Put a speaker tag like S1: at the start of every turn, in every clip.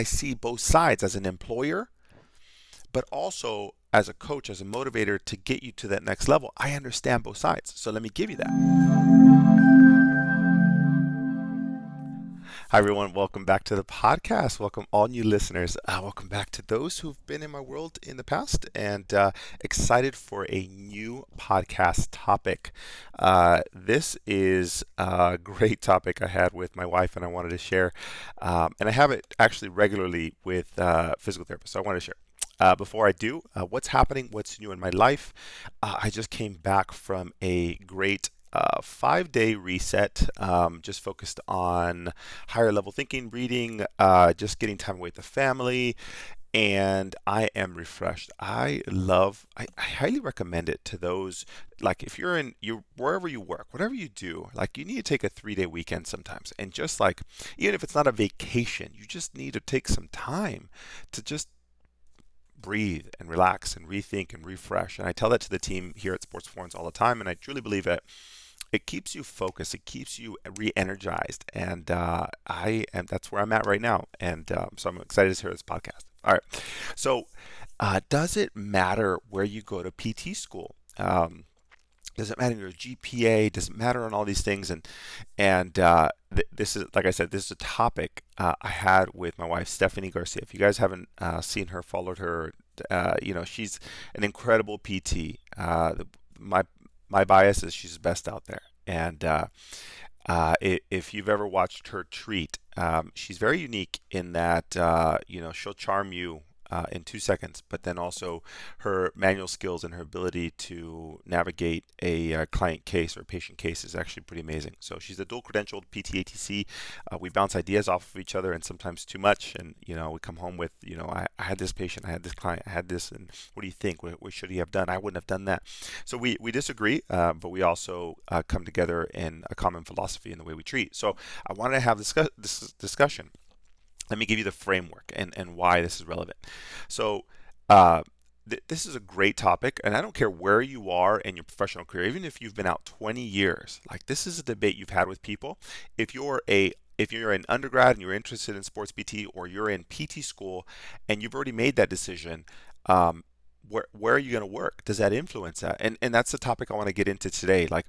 S1: I see both sides as an employer, but also as a coach, as a motivator to get you to that next level. I understand both sides. So let me give you that. Hi, everyone. Welcome back to the podcast. Welcome, all new listeners. Welcome back to those who've been in my world in the past, and excited for a new podcast topic. This is a great topic I had with my wife, and I wanted to share. And I have it actually regularly with physical therapists, so I wanted to share. Before I do, what's happening, what's new in my life. I just came back from a great 5-day reset, just focused on higher level thinking, reading, just getting time away with the family, and I am refreshed. I highly recommend it to those, like if you're wherever you work, whatever you do, like you need to take a 3-day weekend sometimes, and just like, even if it's not a vacation, you just need to take some time to just breathe and relax and rethink and refresh. And I tell that to the team here at Sports Forums all the time, and I truly believe that it keeps you focused, it keeps you re-energized, and that's where I'm at right now, and so I'm excited to hear this podcast. All right, so does it matter where you go to PT school? Does it matter your GPA? Does it matter on all these things? And this is, like I said, this is a topic I had with my wife, Stephanie Garcia. If you guys haven't seen her, followed her, she's an incredible PT. My bias is she's the best out there. And if you've ever watched her treat, she's very unique in that she'll charm you in 2 seconds, but then also her manual skills and her ability to navigate a client case or patient case is actually pretty amazing. So she's a dual credentialed PTATC. We bounce ideas off of each other, and sometimes too much. And we come home with, I had this patient, I had this client, I had this, and what do you think? What should he have done? I wouldn't have done that. So we disagree, but we also come together in a common philosophy in the way we treat. So I wanted to have this discussion. Let me give you the framework and why this is relevant. So this is a great topic, and I don't care where you are in your professional career, even if you've been out 20 years. Like, this is a debate you've had with people. If you're an undergrad and you're interested in sports PT, or you're in PT school and you've already made that decision, where are you going to work? Does that influence that? And that's the topic I want to get into today. Like,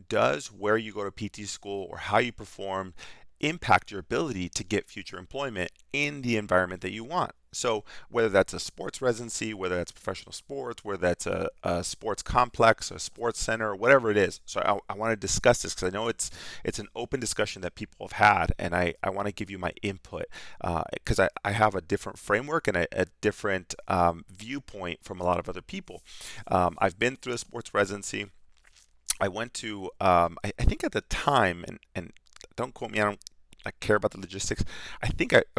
S1: does where you go to PT school or how you perform impact your ability to get future employment in the environment that you want? So whether that's a sports residency, whether that's professional sports, whether that's a sports complex, a sports center, whatever it is. So I want to discuss this because I know it's an open discussion that people have had, and I want to give you my input because I have a different framework and a different viewpoint from a lot of other people. I've been through a sports residency. I went to, I think at the time, and don't quote me, I don't care about the logistics.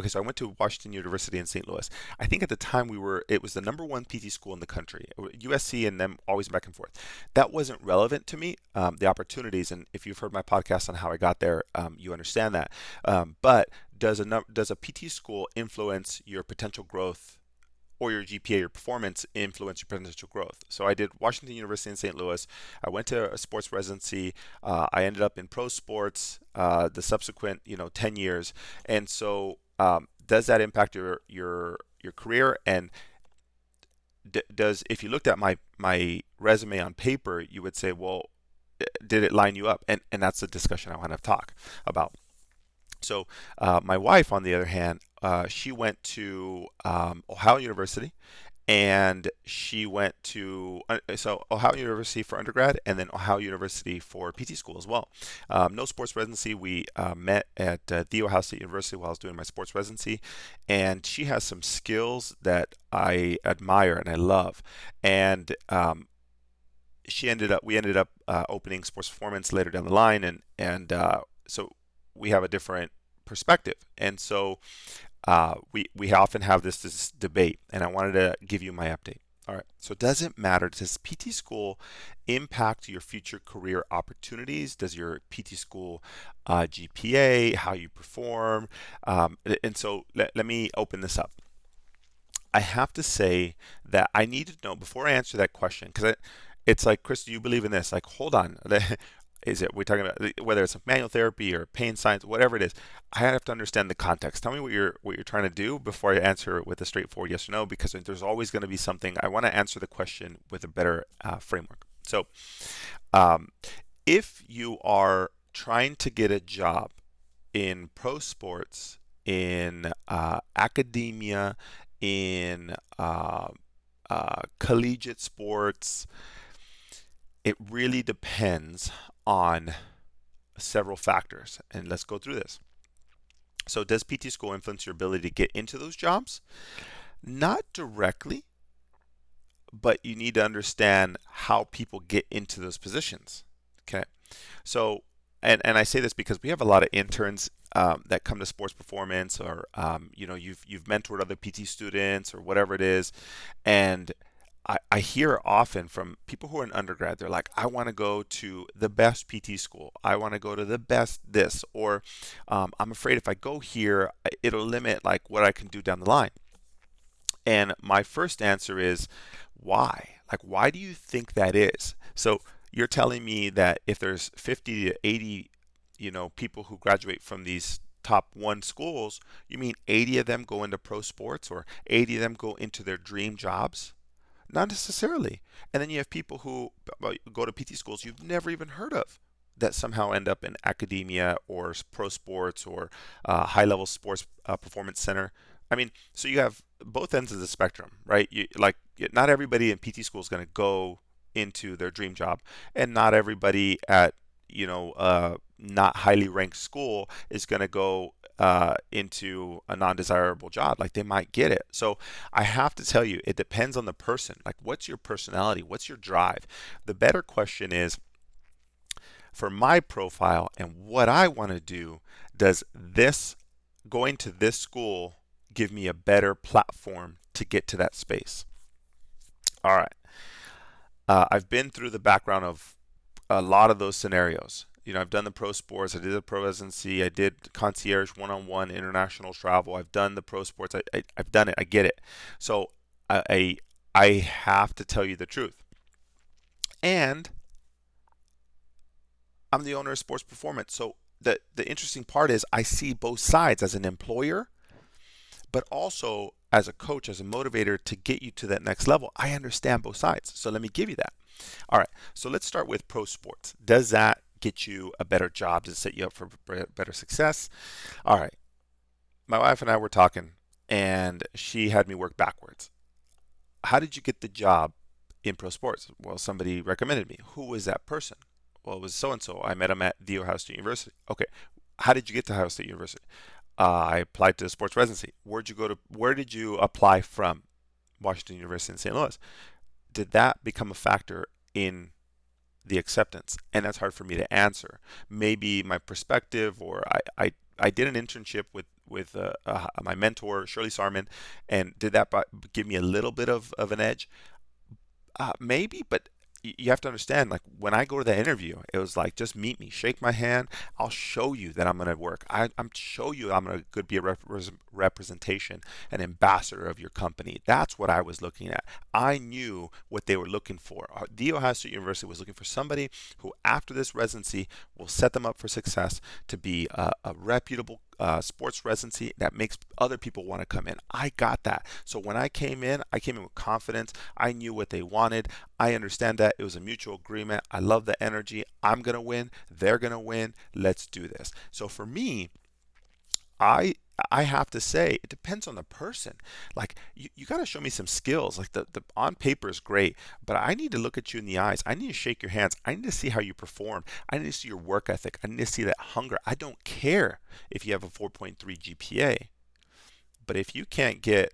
S1: So I went to Washington University in St. Louis. I think at the time it was the number one PT school in the country. USC and them always back and forth. That wasn't relevant to me, the opportunities. And if you've heard my podcast on how I got there, you understand that. But does a PT school influence your potential growth, or your GPA, your performance influence your potential growth? So I did Washington University in St. Louis. I went to a sports residency. I ended up in pro sports the subsequent 10 years. And so does that impact your career? And does, if you looked at my resume on paper, you would say, well, did it line you up? And that's the discussion I want to talk about. So my wife, on the other hand, she went to Ohio University, and she went to Ohio University for undergrad, and then Ohio University for PT school as well. No sports residency. We met at the Ohio State University while I was doing my sports residency, and she has some skills that I admire and I love. And we ended up opening Sports Performance later down the line, and so we have a different perspective. And so we often have this debate, and I wanted to give you my update. All right. So does it matter? Does PT school impact your future career opportunities? Does your PT school GPA, how you perform? And so let me open this up. I have to say that I need to know before I answer that question, because it's like, Chris, do you believe in this? Like, hold on. Is it we're talking about whether it's manual therapy or pain science, whatever it is? I have to understand the context. Tell me what you're trying to do before I answer it with a straightforward yes or no, because there's always going to be something. I want to answer the question with a better framework. So, um, if you are trying to get a job in pro sports, in academia, in collegiate sports, it really depends on several factors. And let's go through this. So, does PT school influence your ability to get into those jobs? Not directly, but you need to understand how people get into those positions. Okay. So, and I say this because we have a lot of interns that come to sports performance, or you've mentored other PT students or whatever it is, and I hear often from people who are in undergrad, they're like, I want to go to the best PT school. I want to go to the best this, or I'm afraid if I go here, it'll limit like what I can do down the line. And my first answer is, why? Like, why do you think that is? So you're telling me that if there's 50 to 80, people who graduate from these top one schools, you mean 80 of them go into pro sports or 80 of them go into their dream jobs? Not necessarily. And then you have people who go to PT schools you've never even heard of that somehow end up in academia or pro sports or high level sports performance center. I mean, so you have both ends of the spectrum, right? Not everybody in PT school is going to go into their dream job, and not everybody at not highly ranked school is going to go into a non-desirable job. Like, they might get it. So I have to tell you, it depends on the person. Like, what's your personality? What's your drive? The better question is, for my profile and what I want to do, does this going to this school give me a better platform to get to that space? All right. I've been through the background of a lot of those scenarios. I've done the pro sports, I did the pro residency, I did concierge one-on-one international travel. I've done the pro sports. I've done it. I get it. So I have to tell you the truth. And I'm the owner of Sports Performance. So the interesting part is I see both sides as an employer, but also as a coach, as a motivator to get you to that next level. I understand both sides. So let me give you that. All right. So let's start with pro sports. Does that get you a better job? Does it set you up for better success? All right. My wife and I were talking, and she had me work backwards. How did you get the job in pro sports? Well, somebody recommended me. Who was that person? Well, it was so and so. I met him at The Ohio State University. Okay. How did you get to Ohio State University? I applied to the sports residency. Where did you apply from? Washington University in St. Louis. Did that become a factor in the acceptance? And that's hard for me to answer. Maybe my perspective, or I did an internship with my mentor Shirley Sarman, and did that give me a little bit of an edge? Maybe, but you have to understand, like, when I go to the interview, it was like, just meet me, shake my hand. I'll show you that I'm going to work. I'm show you I'm going to be a representation, an ambassador of your company. That's what I was looking at. I knew what they were looking for. The Ohio State University was looking for somebody who, after this residency, will set them up for success to be a reputable sports residency that makes other people want to come in. I got that. So when I came in with confidence. I knew what they wanted. I understand that it was a mutual agreement. I love the energy. I'm going to win. They're going to win. Let's do this. So for me, I have to say, it depends on the person. Like, you got to show me some skills. Like, the on paper is great, but I need to look at you in the eyes. I need to shake your hands. I need to see how you perform. I need to see your work ethic. I need to see that hunger. I don't care if you have a 4.3 GPA, but if you can't get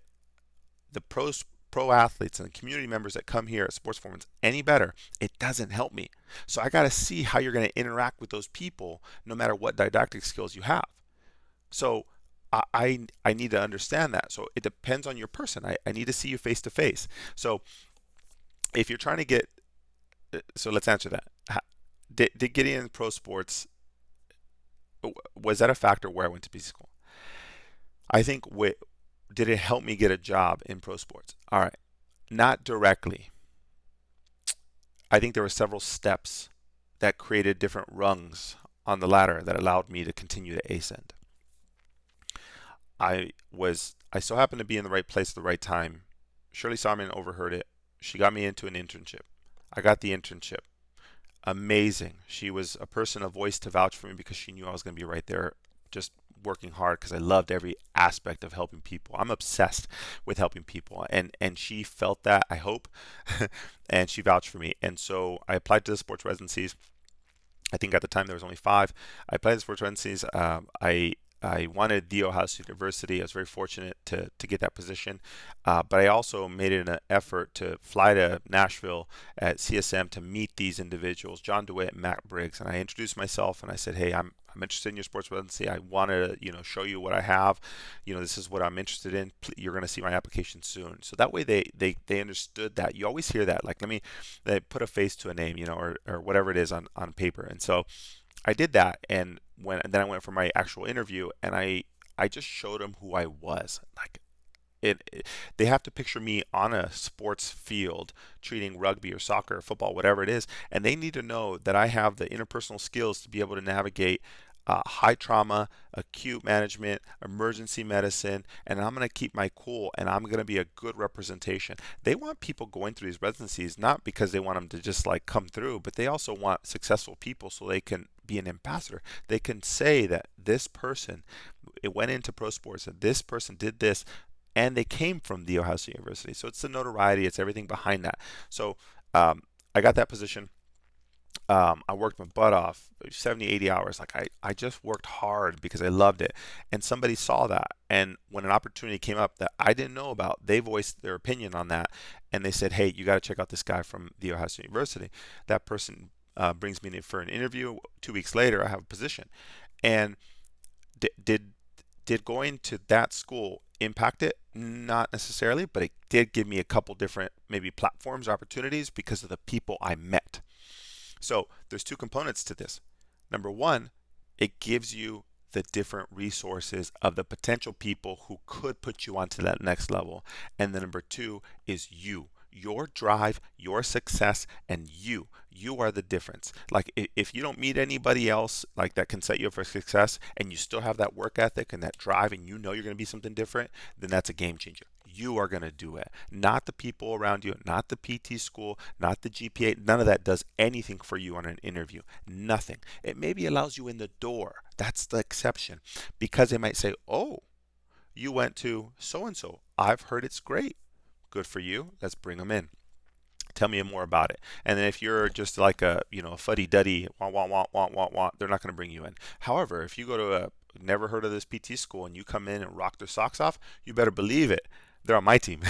S1: the pro athletes and the community members that come here at Sports Performance any better, it doesn't help me. So I got to see how you're going to interact with those people, no matter what didactic skills you have. So I need to understand that. So it depends on your person. I need to see you face to face. So if you're trying to get, so let's answer that. Did getting in pro sports, was that a factor where I went to PT school? I think, did it help me get a job in pro sports? All right, not directly. I think there were several steps that created different rungs on the ladder that allowed me to continue to ascend. I so happened to be in the right place at the right time. Shirley saw me and overheard it. She got me into an internship. I got the internship. Amazing. She was a person, a voice to vouch for me because she knew I was going to be right there, just working hard because I loved every aspect of helping people. I'm obsessed with helping people, and she felt that, I hope, and she vouched for me. And so I applied to the sports residencies. I think at the time there was only five. I applied to sports residencies. I wanted The Ohio State University. I was very fortunate to get that position. But I also made it an effort to fly to Nashville at CSM to meet these individuals, John DeWitt and Matt Briggs. And I introduced myself and I said, hey, I'm interested in your sports residency. I want to, show you what I have. This is what I'm interested in. You're going to see my application soon. So that way they understood that. You always hear that. Like, they put a face to a name, or whatever it is on paper. And so I did that, and then I went for my actual interview, and I just showed them who I was. Like, they have to picture me on a sports field treating rugby or soccer or football, whatever it is, and they need to know that I have the interpersonal skills to be able to navigate high trauma, acute management, emergency medicine, and I'm going to keep my cool, and I'm going to be a good representation. They want people going through these residencies not because they want them to just like come through, but they also want successful people so they can be an ambassador. They can say that this person, it went into pro sports, and this person did this, and they came from the Ohio State University. So it's the notoriety, it's everything behind that. So I got that position. I worked my butt off, 70, 80 hours. Like, I just worked hard because I loved it. And somebody saw that. And when an opportunity came up that I didn't know about, they voiced their opinion on that. And they said, hey, you got to check out this guy from the Ohio State University. That person brings me in for an interview. 2 weeks later, I have a position. And did going to that school impact it? Not necessarily, but it did give me a couple different maybe platforms, opportunities because of the people I met. So there's two components to this. Number one, it gives you the different resources of the potential people who could put you onto that next level. And then number two is your drive, your success, and you are the difference. Like, if you don't meet anybody else like that can set you up for success, and you still have that work ethic and that drive, and you're going to be something different, then that's a game changer. You are going to do it, not the people around you, not the PT school, not the GPA. None of that does anything for you on an interview. Nothing. It maybe allows you in the door. That's the exception, because they might say, oh, you went to so and so. I've heard it's great. Good for you. Let's bring them in. Tell me more about it. And then if you're just like a fuddy-duddy, want, they're not going to bring you in. However, if you go to a never heard of this PT school and you come in and rock their socks off, you better believe it. They're on my team.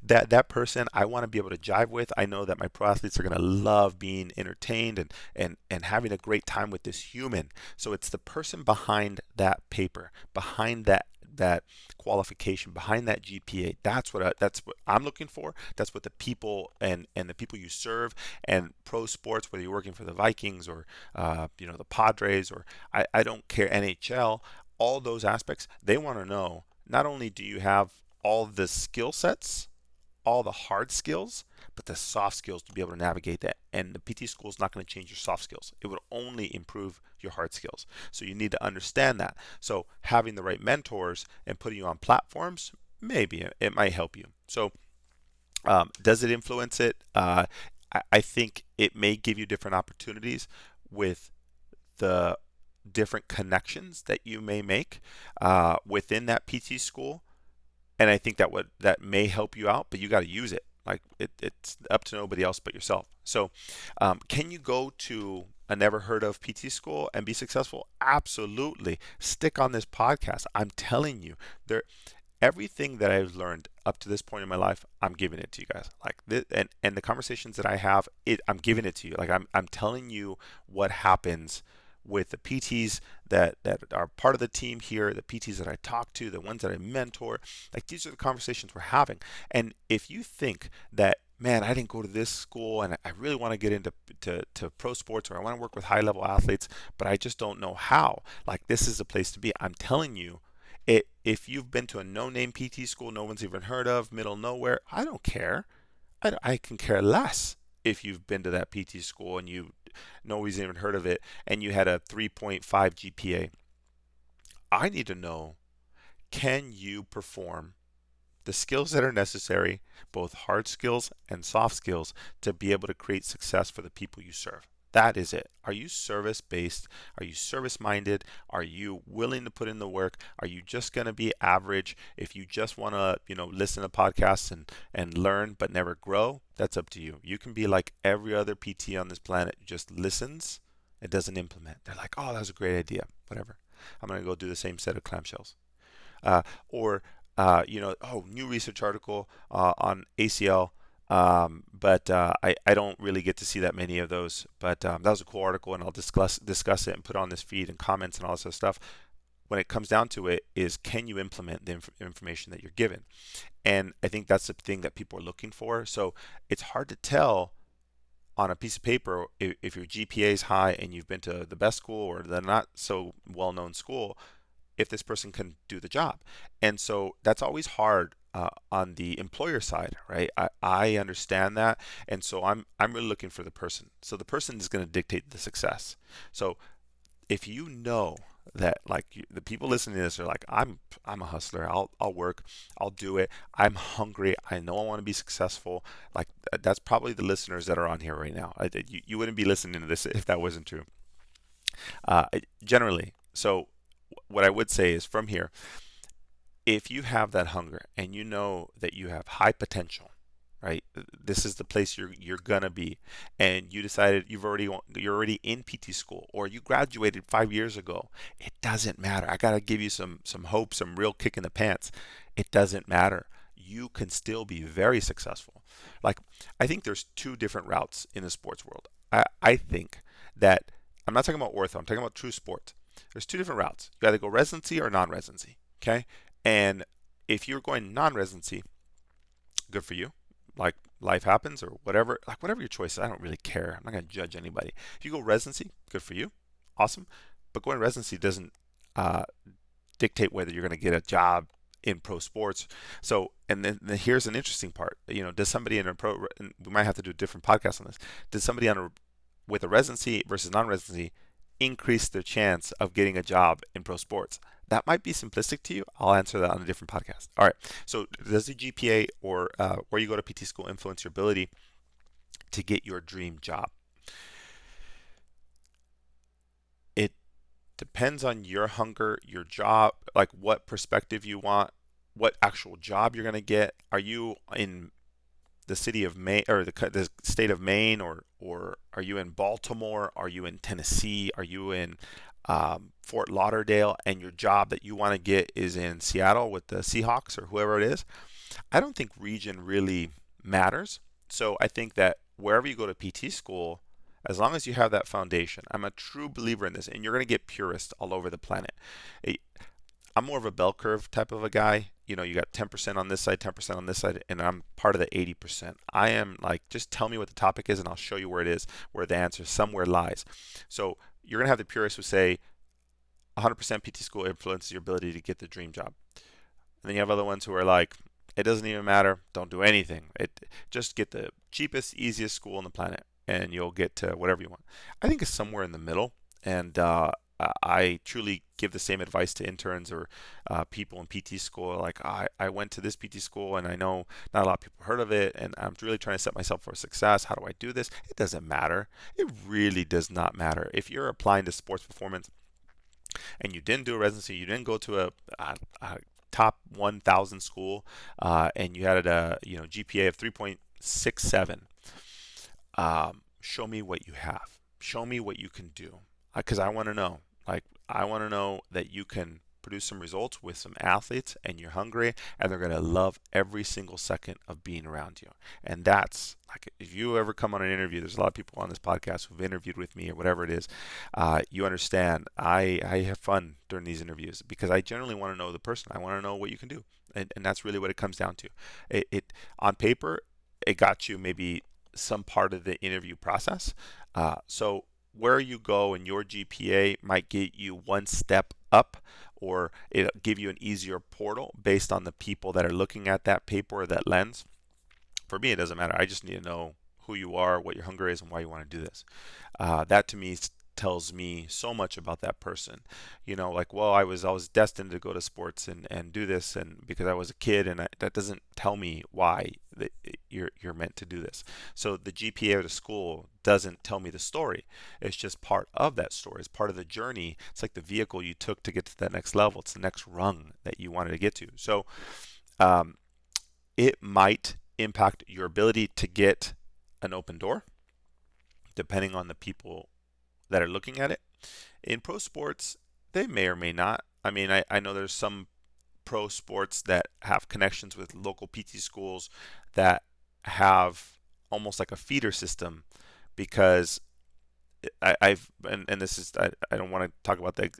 S1: that person I want to be able to jive with. I know that my pro athletes are going to love being entertained and having a great time with this human. So it's the person behind that paper, behind that qualification, behind that GPA. That's what I'm looking for. That's what the people and the people you serve, and pro sports, whether you're working for the Vikings or the Padres, or I don't care, NHL, all those aspects, they want to know not only do you have all the skill sets, all the hard skills, but the soft skills to be able to navigate that. And the PT school is not going to change your soft skills. It would only improve your hard skills. So you need to understand that. So having the right mentors and putting you on platforms, maybe it might help you. So does it influence it? I think it may give you different opportunities with the different connections that you may make within that PT school. And I think that may help you out, but you got to use it. Like, it's up to nobody else but yourself. So can you go to a never heard of PT school and be successful? Absolutely. Stick on this podcast. I'm telling you, everything that I've learned up to this point in my life, I'm giving it to you guys. Like this, and the conversations that I have, I'm giving it to you. Like, I'm telling you what happens with the PTs that are part of the team here, the PTs that I talk to, the ones that I mentor. Like, these are the conversations we're having. And if you think that, man, I didn't go to this school and I really want to get into to pro sports, or I want to work with high level athletes, but I just don't know how, like, this is the place to be. I'm telling you, if you've been to a no-name PT school no one's even heard of, middle nowhere, I don't care. I can care less if you've been to that PT school and nobody's even heard of it, and you had a 3.5 GPA. I need to know, can you perform the skills that are necessary, both hard skills and soft skills, to be able to create success for the people you serve? That is it. Are you service based? Are you service minded? Are you willing to put in the work? Are you just going to be average? If you just want to, listen to podcasts and learn but never grow, that's up to you. You can be like every other PT on this planet, just listens, it doesn't implement. They're like, oh, that was a great idea. Whatever. I'm going to go do the same set of clamshells. Or new research article on ACL, but I don't really get to see that many of those. But that was a cool article, and I'll discuss it and put on this feed and comments and all this sort of stuff. When it comes down to it, is can you implement the information that you're given? And I think that's the thing that people are looking for. So it's hard to tell on a piece of paper if your GPA is high and you've been to the best school or the not so well-known school, if this person can do the job. And so that's always hard on the employer side, right? I understand that. And so I'm really looking for the person. So the person is going to dictate the success. So if you know that, like, the people listening to this are like, I'm a hustler. I'll work. I'll do it. I'm hungry. I know I want to be successful. Like, that's probably the listeners that are on here right now. You wouldn't be listening to this if that wasn't true. Generally. So what I would say is, from here, if you have that hunger and you know that you have high potential, right? This is the place you're gonna be, and you decided you're already in PT school, or you graduated 5 years ago. It doesn't matter. I gotta give you some hope, some real kick in the pants. It doesn't matter. You can still be very successful. Like, I think there's two different routes in the sports world. I think that I'm not talking about ortho. I'm talking about true sports. There's two different routes. You either go residency or non-residency. Okay, and if you're going non-residency, good for you. Like, life happens or whatever, like whatever your choice is, I don't really care. I'm not going to judge anybody. If you go residency, good for you, awesome. But going residency doesn't dictate whether you're going to get a job in pro sports. So, and then here's an interesting part. Does somebody in a pro, and we might have to do a different podcast on this, does somebody with a residency versus non-residency increase their chance of getting a job in pro sports? That might be simplistic to you. I'll answer that on a different podcast. All right. So does the GPA or where you go to PT school influence your ability to get your dream job? It depends on your hunger, your job, like what perspective you want, what actual job you're going to get. Are you in the city of Maine, or the state of Maine, or are you in Baltimore? Are you in Tennessee? Are you in Fort Lauderdale, and your job that you want to get is in Seattle with the Seahawks or whoever it is? I don't think region really matters. So I think that wherever you go to PT school, as long as you have that foundation, I'm a true believer in this, and you're going to get purists all over the planet. I'm more of a bell curve type of a guy. You got 10% on this side, 10% on this side, and I'm part of the 80%. I am like, just tell me what the topic is and I'll show you where it is, where the answer somewhere lies. So you're going to have the purists who say 100% PT school influences your ability to get the dream job. And then you have other ones who are like, it doesn't even matter, don't do anything. Just get the cheapest, easiest school on the planet and you'll get to whatever you want. I think it's somewhere in the middle, and I truly give the same advice to interns or people in PT school. Like, I went to this PT school and I know not a lot of people heard of it, and I'm really trying to set myself for success. How do I do this? It doesn't matter. It really does not matter. If you're applying to sports performance and you didn't do a residency, you didn't go to a top 1,000 school, and you had a GPA of 3.67, show me what you have. Show me what you can do, because I want to know. Like, I want to know that you can produce some results with some athletes, and you're hungry, and they're going to love every single second of being around you. And that's, like, if you ever come on an interview, there's a lot of people on this podcast who've interviewed with me or whatever it is, you understand, I have fun during these interviews because I generally want to know the person. I want to know what you can do. And that's really what it comes down to. It on paper, it got you maybe some part of the interview process. So where you go in your GPA might get you one step up, or it'll give you an easier portal based on the people that are looking at that paper or that lens. For me, it doesn't matter. I just need to know who you are, what your hunger is, and why you want to do this. That to me tells me so much about that person. Like, well, I was destined to go to sports and do this, and because I was a kid, and that doesn't tell me why that you're meant to do this. So the GPA of the school doesn't tell me the story. It's just part of that story. It's part of the journey. It's like the vehicle you took to get to that next level. It's the next rung that you wanted to get to. So um, it might impact your ability to get an open door, depending on the people that are looking at it. In pro sports, they may or may not. I mean, I know there's some pro sports that have connections with local PT schools that have almost like a feeder system, because I've and this is I don't want to talk about the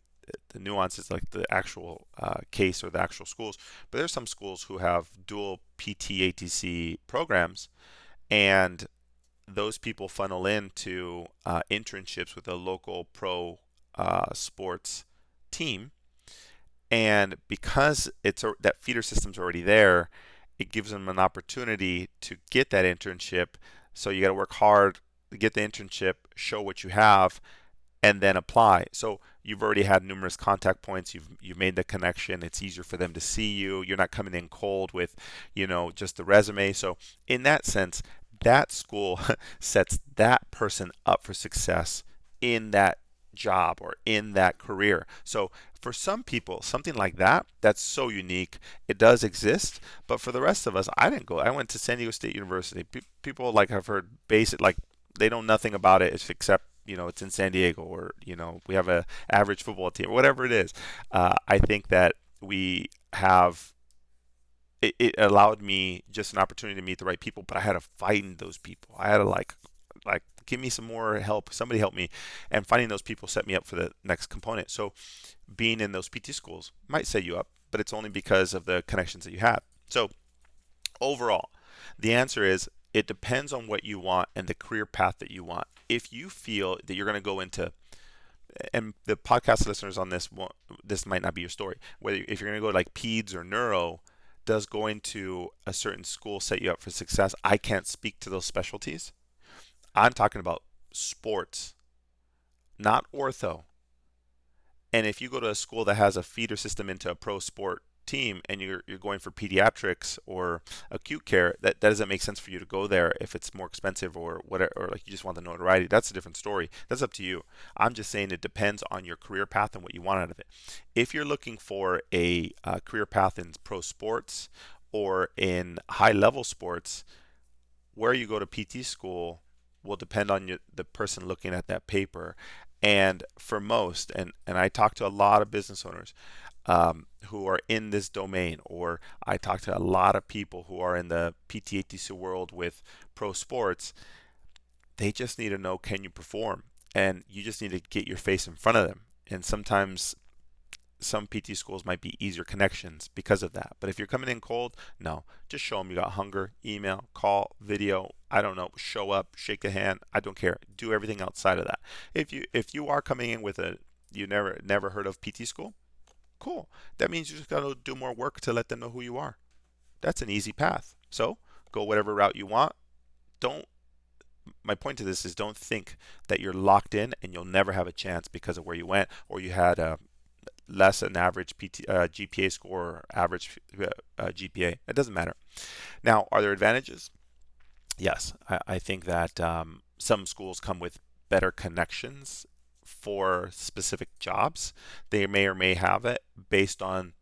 S1: nuances, like the actual case or the actual schools, but there's some schools who have dual PT ATC programs, and those people funnel into internships with a local pro sports team, and because that feeder system's already there, it gives them an opportunity to get that internship. So you got to work hard to get the internship, show what you have, and then apply. So you've already had numerous contact points. You've made the connection. It's easier for them to see you. You're not coming in cold with, just the resume. So in that sense, that school sets that person up for success in that job or in that career. So for some people, something like that, that's so unique. It does exist, but for the rest of us, I didn't go. I went to San Diego State University. People like have heard basic, like they know nothing about it except it's in San Diego, or we have a average football team, whatever it is. I think that we have it allowed me just an opportunity to meet the right people, but I had to find those people. I had to like give me some more help. Somebody help me, and finding those people set me up for the next component. So being in those PT schools might set you up, but it's only because of the connections that you have. So overall, the answer is it depends on what you want and the career path that you want. If you feel that you're going to go into, and the podcast listeners on this might not be your story, whether if you're going to go like peds or neuro, does going to a certain school set you up for success? I can't speak to those specialties. I'm talking about sports, not ortho. And if you go to a school that has a feeder system into a pro sport team, and you're going for pediatrics or acute care, that doesn't make sense for you to go there if it's more expensive or whatever, or like you just want the notoriety. That's a different story. That's up to you. I'm just saying it depends on your career path and what you want out of it. If you're looking for a career path in pro sports or in high level sports, where you go to PT school will depend on the person looking at that paper. And for most, and I talk to a lot of business owners who are in this domain, or I talk to a lot of people who are in the PTATC world with pro sports, they just need to know, can you perform? And you just need to get your face in front of them. And sometimes some PT schools might be easier connections because of that. But if you're coming in cold, no, just show them you got hunger, email, call, video, I don't know, show up, shake a hand, I don't care. Do everything outside of that. If you are coming in with you never heard of PT school, cool. That means you just got to do more work to let them know who you are. That's an easy path. So go whatever route you want. Don't My point to this is, don't think that you're locked in and you'll never have a chance because of where you went, or you had a less than average GPA score or average GPA. It doesn't matter. Now, are there advantages? Yes, I think that some schools come with better connections for specific jobs. They may or may have it based on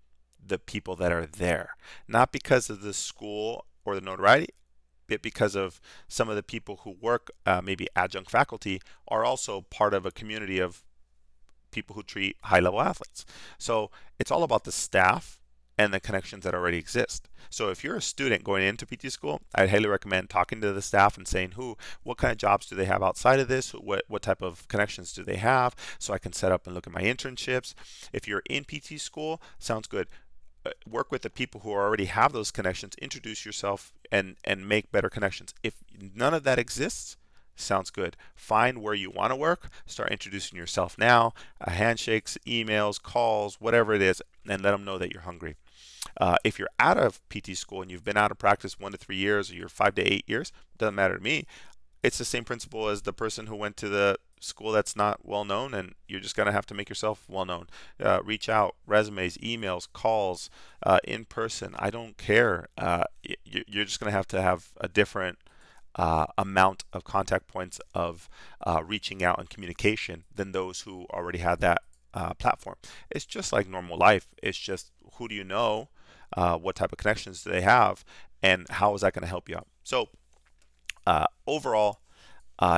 S1: the people that are there, not because of the school or the notoriety, but because of some of the people who work, maybe adjunct faculty, are also part of a community of people who treat high level athletes. So it's all about the staff and the connections that already exist. So if you're a student going into PT school, I'd highly recommend talking to the staff and saying, what kind of jobs do they have outside of this? What type of connections do they have? So I can set up and look at my internships. If you're in PT school, sounds good. Work with the people who already have those connections, introduce yourself, and make better connections. If none of that exists, sounds good. Find where you want to work, start introducing yourself now, handshakes, emails, calls, whatever it is, and let them know that you're hungry. If you're out of PT school and you've been out of practice 1 to 3 years, or you're 5 to 8 years, doesn't matter to me. it's the same principle as the person who went to the school that's not well known, and you're just going to have to make yourself well known. Reach out, resumes, emails, calls, in person. I don't care. You're just going to have a different amount of contact points of reaching out and communication than those who already had that platform. It's just like normal life. It's just who do you know, what type of connections do they have, and how is that going to help you out? So overall,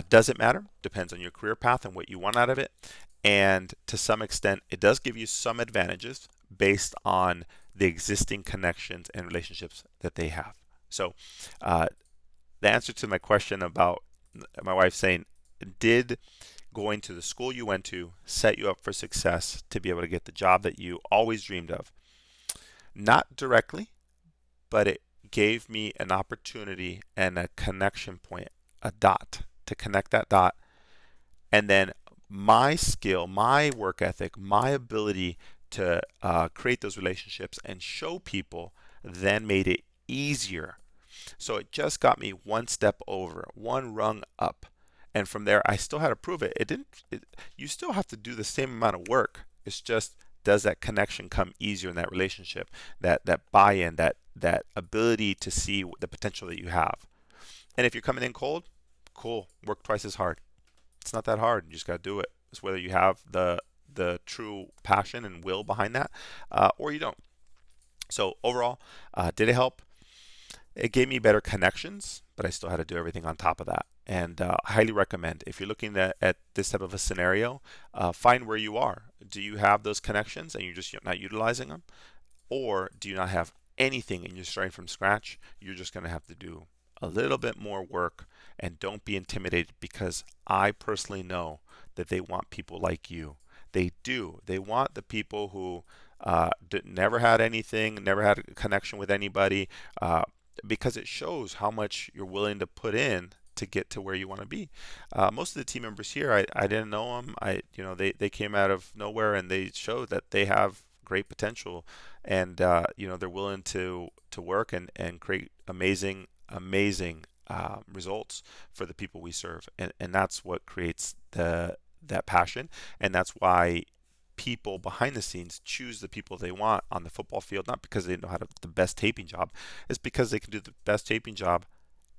S1: does it matter? Depends on your career path and what you want out of it. And to some extent, it does give you some advantages based on the existing connections and relationships that they have. So, the answer to my question about my wife saying, did going to the school you went to set you up for success to be able to get the job that you always dreamed of? Not directly, but it gave me an opportunity and a connection point, a dot to connect that dot. And then my skill, my work ethic, my ability to create those relationships and show people then made it easier. So it just got me one step over, one rung up. And from there, I still had to prove it. You still have to do the same amount of work. It's just, does that connection come easier in that relationship? That buy-in, that ability to see the potential that you have. And if you're coming in cold, cool, work twice as hard. It's not that hard. You just got to do it. It's whether you have the true passion and will behind that, or you don't. So overall, did it help? It gave me better connections, but I still had to do everything on top of that. And I highly recommend, if you're looking at this type of a scenario, find where you are. Do you have those connections and you're just not utilizing them? Or do you not have anything and you're starting from scratch? You're just going to have to do a little bit more work, and don't be intimidated, because I personally know that they want people like you. They do. They want the people who never had anything, never had a connection with anybody, because it shows how much you're willing to put in to get to where you want to be. Most of the team members here, I didn't know them. They came out of nowhere and they showed that they have great potential, and they're willing to work and create amazing results for the people we serve, and that's what creates that passion, and that's why people behind the scenes choose the people they want on the football field, not because they know how to the best taping job. It's because they can do the best taping job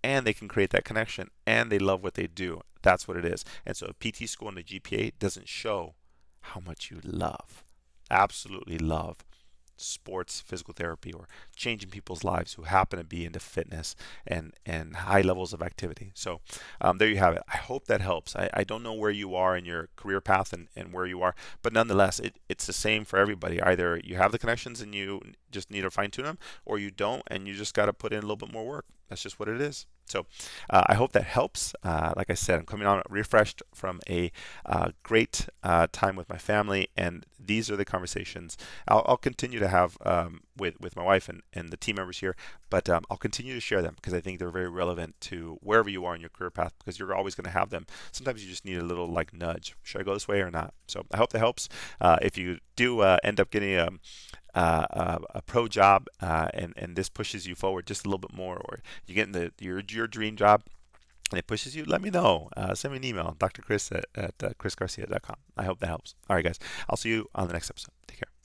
S1: and they can create that connection and they love what they do. That's what it is. And so a PT score and a GPA doesn't show how much you love, absolutely love sports, physical therapy, or changing people's lives who happen to be into fitness and high levels of activity. So there you have it. I hope that helps. I don't know where you are in your career path and where you are, but nonetheless, it's the same for everybody. Either you have the connections and you just need to fine tune them, or you don't and you just got to put in a little bit more work. That's just what it is. So I hope that helps. Like I said, I'm coming on refreshed from a great time with my family, and these are the conversations I'll continue to have with my wife and the team members here, but I'll continue to share them because I think they're very relevant to wherever you are in your career path, because you're always going to have them. Sometimes you just need a little like nudge. Should I go this way or not? So I hope that helps. If you do end up getting a pro job, and this pushes you forward just a little bit more, or you get in your dream job and it pushes you, let me know. Send me an email, drchris at chrisgarcia.com. I hope that helps. All right, guys. I'll see you on the next episode. Take care.